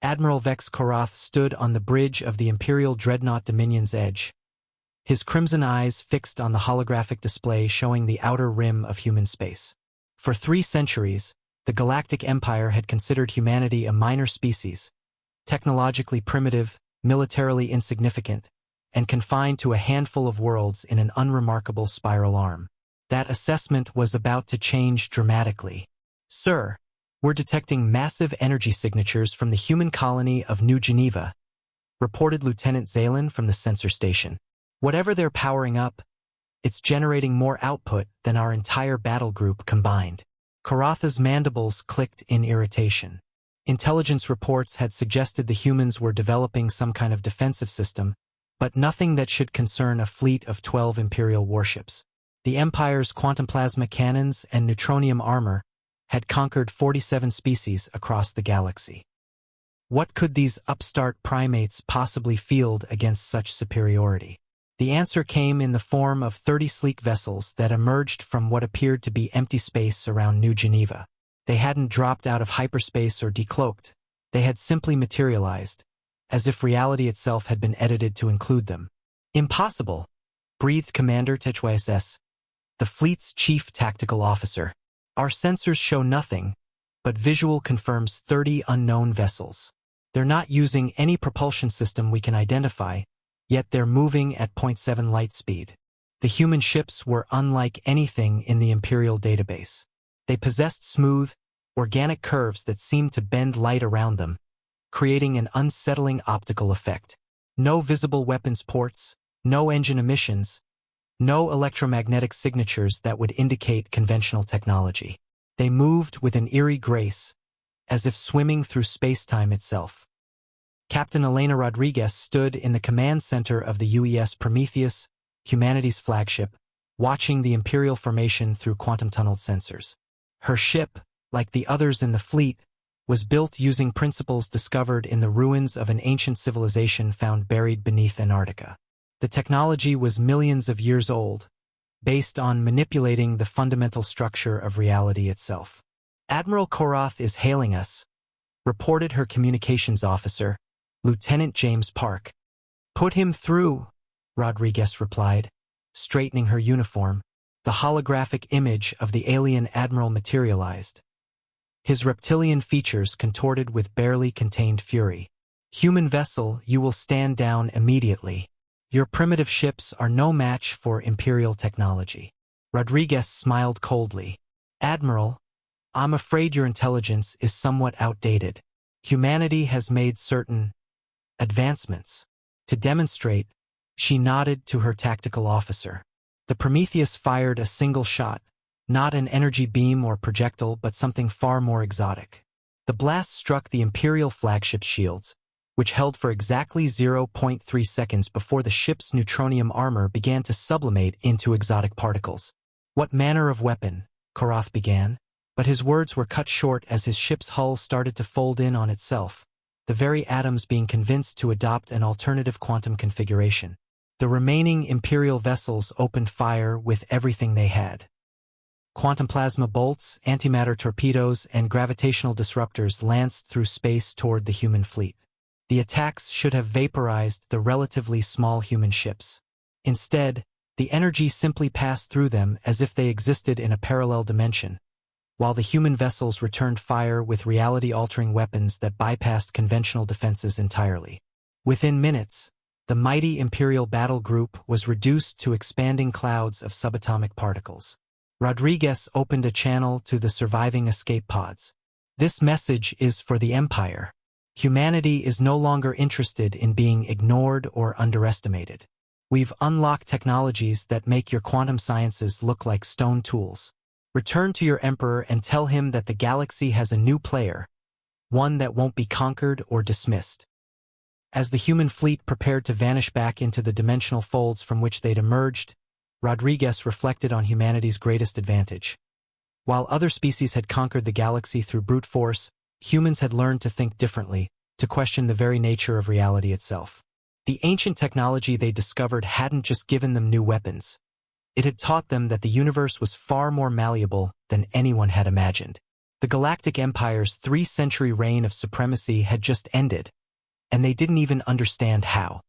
Admiral Vex Korath stood on the bridge of the Imperial Dreadnought Dominion's edge, his crimson eyes fixed on the holographic display showing the outer rim of human space. For 3 centuries, the Galactic Empire had considered humanity a minor species, technologically primitive, militarily insignificant, and confined to a handful of worlds in an unremarkable spiral arm. That assessment was about to change dramatically. "Sir, we're detecting massive energy signatures from the human colony of New Geneva," reported Lieutenant Zalen from the sensor station. "Whatever they're powering up, it's generating more output than our entire battle group combined." Koratha's mandibles clicked in irritation. Intelligence reports had suggested the humans were developing some kind of defensive system, but nothing that should concern a fleet of 12 Imperial warships. The Empire's quantum plasma cannons and neutronium armor had conquered 47 species across the galaxy. What could these upstart primates possibly field against such superiority? The answer came in the form of 30 sleek vessels that emerged from what appeared to be empty space around New Geneva. They hadn't dropped out of hyperspace or decloaked. They had simply materialized, as if reality itself had been edited to include them. "Impossible," breathed Commander Techwss, the fleet's chief tactical officer. "Our sensors show nothing, but visual confirms 30 unknown vessels. They're not using any propulsion system we can identify, yet they're moving at 0.7 light speed. The human ships were unlike anything in the Imperial database. They possessed smooth, organic curves that seemed to bend light around them, creating an unsettling optical effect. No visible weapons ports, no engine emissions, no electromagnetic signatures that would indicate conventional technology. They moved with an eerie grace, as if swimming through space-time itself." Captain Elena Rodriguez stood in the command center of the UES Prometheus, humanity's flagship, watching the Imperial formation through quantum-tunneled sensors. Her ship, like the others in the fleet, was built using principles discovered in the ruins of an ancient civilization found buried beneath Antarctica. The technology was millions of years old, based on manipulating the fundamental structure of reality itself. "Admiral Korath is hailing us," reported her communications officer, Lieutenant James Park. "Put him through," Rodriguez replied, straightening her uniform. The holographic image of the alien admiral materialized, his reptilian features contorted with barely contained fury. "Human vessel, you will stand down immediately. Your primitive ships are no match for Imperial technology." Rodriguez smiled coldly. "Admiral, I'm afraid your intelligence is somewhat outdated. Humanity has made certain advancements." To demonstrate, she nodded to her tactical officer. The Prometheus fired a single shot, not an energy beam or projectile but something far more exotic. The blast struck the Imperial flagship's shields, which held for exactly 0.3 seconds before the ship's neutronium armor began to sublimate into exotic particles. "What manner of weapon?" Korath began, but his words were cut short as his ship's hull started to fold in on itself, the very atoms being convinced to adopt an alternative quantum configuration. The remaining Imperial vessels opened fire with everything they had. Quantum plasma bolts, antimatter torpedoes, and gravitational disruptors lanced through space toward the human fleet. The attacks should have vaporized the relatively small human ships. Instead, the energy simply passed through them as if they existed in a parallel dimension, while the human vessels returned fire with reality-altering weapons that bypassed conventional defenses entirely. Within minutes, the mighty Imperial battle group was reduced to expanding clouds of subatomic particles. Rodriguez opened a channel to the surviving escape pods. "This message is for the Empire. Humanity is no longer interested in being ignored or underestimated. We've unlocked technologies that make your quantum sciences look like stone tools. Return to your Emperor and tell him that the galaxy has a new player, one that won't be conquered or dismissed." As the human fleet prepared to vanish back into the dimensional folds from which they'd emerged, Rodriguez reflected on humanity's greatest advantage. While other species had conquered the galaxy through brute force, humans had learned to think differently, to question the very nature of reality itself. The ancient technology they discovered hadn't just given them new weapons. It had taught them that the universe was far more malleable than anyone had imagined. The Galactic Empire's 3-century reign of supremacy had just ended, and they didn't even understand how.